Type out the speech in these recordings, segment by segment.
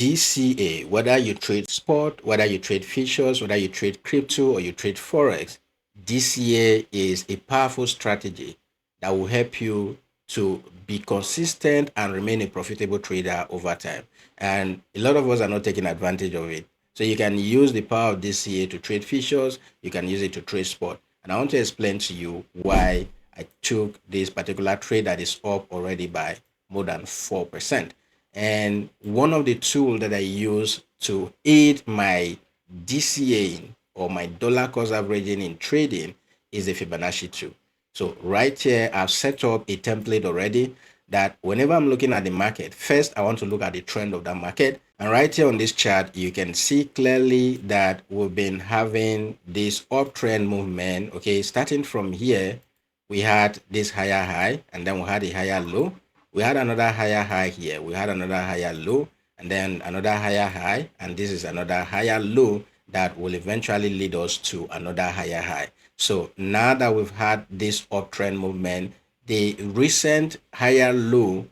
DCA, whether you trade spot, whether you trade futures, whether you trade crypto or you trade forex, DCA is a powerful strategy that will help you to be consistent and remain a profitable trader over time. And a lot of us are not taking advantage of it. So you can use the power of DCA to trade futures, you can use it to trade spot. And I want to explain to you why I took this particular trade that is up already by more than 4%. And one of the tools that I use to aid my DCA or my dollar cost averaging in trading is the Fibonacci tool. So right here, I've set up a template already that whenever I'm looking at the market, first I want to look at the trend of that market. And right here on this chart, you can see clearly that we've been having this uptrend movement. Okay, starting from here, we had this higher high, and then we had a higher low. We had another higher high here. We had another higher low, and then another higher high, and this is another higher low that will eventually lead us to another higher high. So now that we've had this uptrend movement, the recent higher low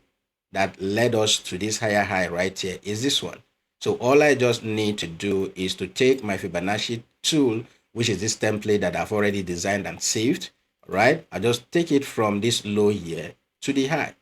that led us to this higher high right here is this one. So all I just need to do is to take my Fibonacci tool, which is this template that I've already designed and saved, right? I just take it from this low here to the high.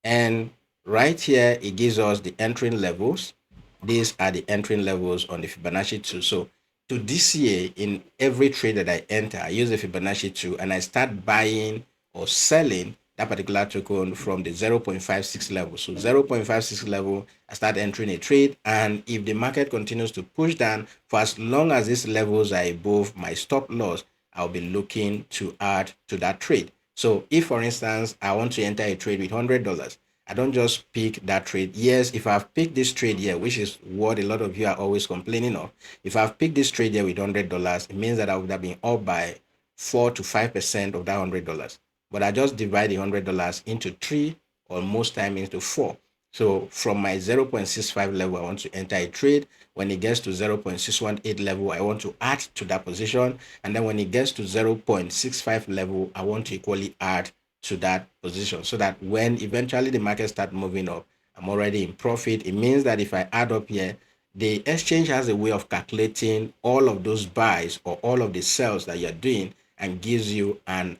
And right here, it gives us the entering levels. These are the entering levels on the Fibonacci tool. So to DCA, in every trade that I enter, I use the Fibonacci tool and I start buying or selling that particular token from the 0.56 level. So 0.56 level, I start entering a trade. And if the market continues to push down, for as long as these levels are above my stop loss, I'll be looking to add to that trade. So if, for instance, I want to enter a trade with $100, I don't just pick that trade. Yes, if I've picked this trade here, which is what a lot of you are always complaining of, if I've picked this trade here with $100, it means that I would have been up by 4 to 5% of that $100. But I just divide the $100 into 3 or most time into 4. So from my 0.65 level, I want to enter a trade. When it gets to 0.618 level, I want to add to that position. And then when it gets to 0.65 level, I want to equally add to that position, so that when eventually the market starts moving up, I'm already in profit. It means that if I add up here, the exchange has a way of calculating all of those buys or all of the sells that you're doing and gives you an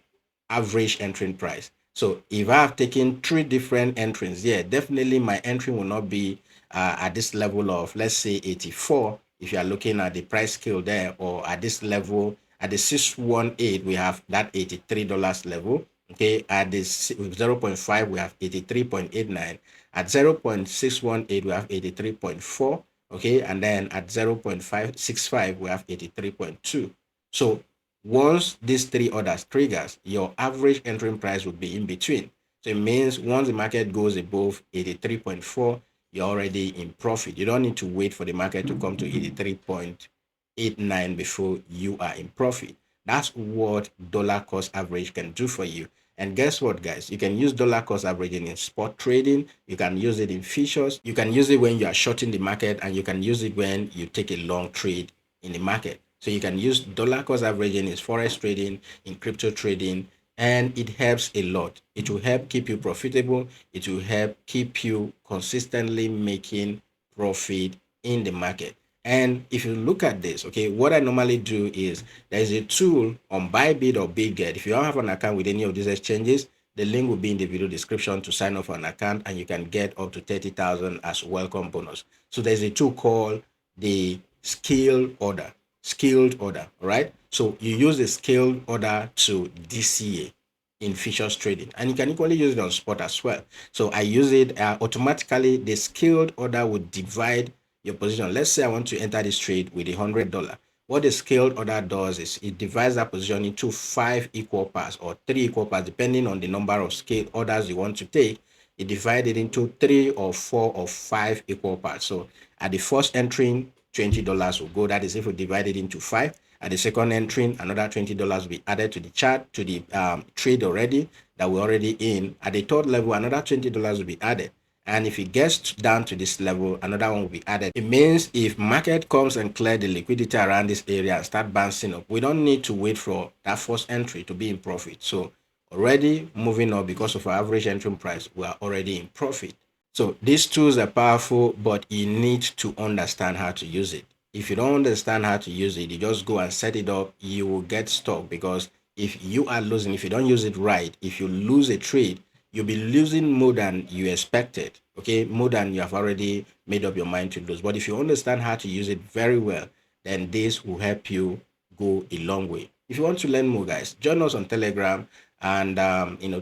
average entering price. So if I have taken 3 different entrings here, definitely my entry will not be at this level of, let's say, 84 if you are looking at the price scale there, or at this level at the 618 we have that $83 level. Okay, at this 0.5 we have 83.89, at 0.618 we have 83.4. okay, and then at 0.565 we have 83.2. so once these 3 orders triggers, your average entering price would be in between. So it means once the market goes above 83.4, you're already in profit. You don't need to wait for the market to come to 83.89 before you are in profit. That's what dollar cost average can do for you. And guess what, guys? You can use dollar cost averaging in spot trading. You can use it in futures. You can use it when you are shorting the market, and you can use it when you take a long trade in the market. So you can use dollar cost averaging in forex trading, in crypto trading, and it helps a lot. It will help keep you profitable. It will help keep you consistently making profit in the market. And if you look at this, okay, what I normally do is there's a tool on Bybit or Bitget. If you don't have an account with any of these exchanges, the link will be in the video description to sign up for an account, and you can get up to 30,000 as welcome bonus. So there's a tool called the scaled order, right? So you use the scaled order to DCA in futures trading, and you can equally use it on spot as well. So I use it automatically. The scaled order would divide your position. Let's say I want to enter this trade with $100. What the scaled order does is it divides that position into 5 equal parts or 3 equal parts, depending on the number of scaled orders you want to take. It divides it into 3 or 4 or 5 equal parts. So at the first entry, $20 will go. That is if we divide it into 5. At the second entry, another $20 will be added to the chart, to the trade already that we're already in. At the third level, another $20 will be added. And if it gets down to this level, another one will be added. It means if market comes and clear the liquidity around this area and start bouncing up, we don't need to wait for that first entry to be in profit. So already moving up because of our average entry price, we are already in profit. So these tools are powerful, but you need to understand how to use it. If you don't understand how to use it, you just go and set it up, you will get stuck, because if you are losing, if you don't use it right, if you lose a trade, you'll be losing more than you expected, okay? More than you have already made up your mind to lose. But if you understand how to use it very well, then this will help you go a long way. If you want to learn more, guys, join us on Telegram and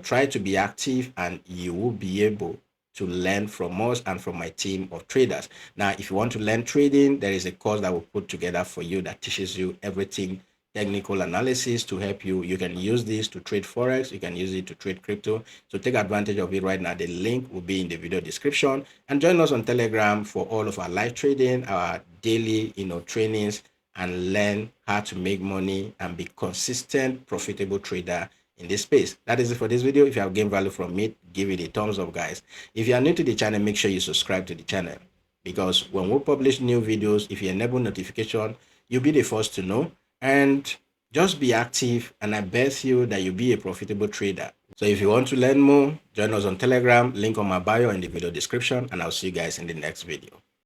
try to be active, and you will be able to learn from us and from my team of traders. Now, if you want to learn trading, there is a course that we'll put together for you that teaches you everything technical analysis to help you. You can use this to trade forex, you can use it to trade crypto. So take advantage of it right now. The link will be in the video description, and join us on Telegram for all of our live trading, our daily trainings, and learn how to make money and be consistent, profitable trader in this space. That is it for this video. If you have gained value from it, give it a thumbs up, guys. If you are new to the channel, make sure you subscribe to the channel, because when we publish new videos, if you enable notification, you'll be the first to know. And just be active, and I bet you that you'll be a profitable trader. So if you want to learn more, join us on Telegram, link on my bio in the video description, and I'll see you guys in the next video.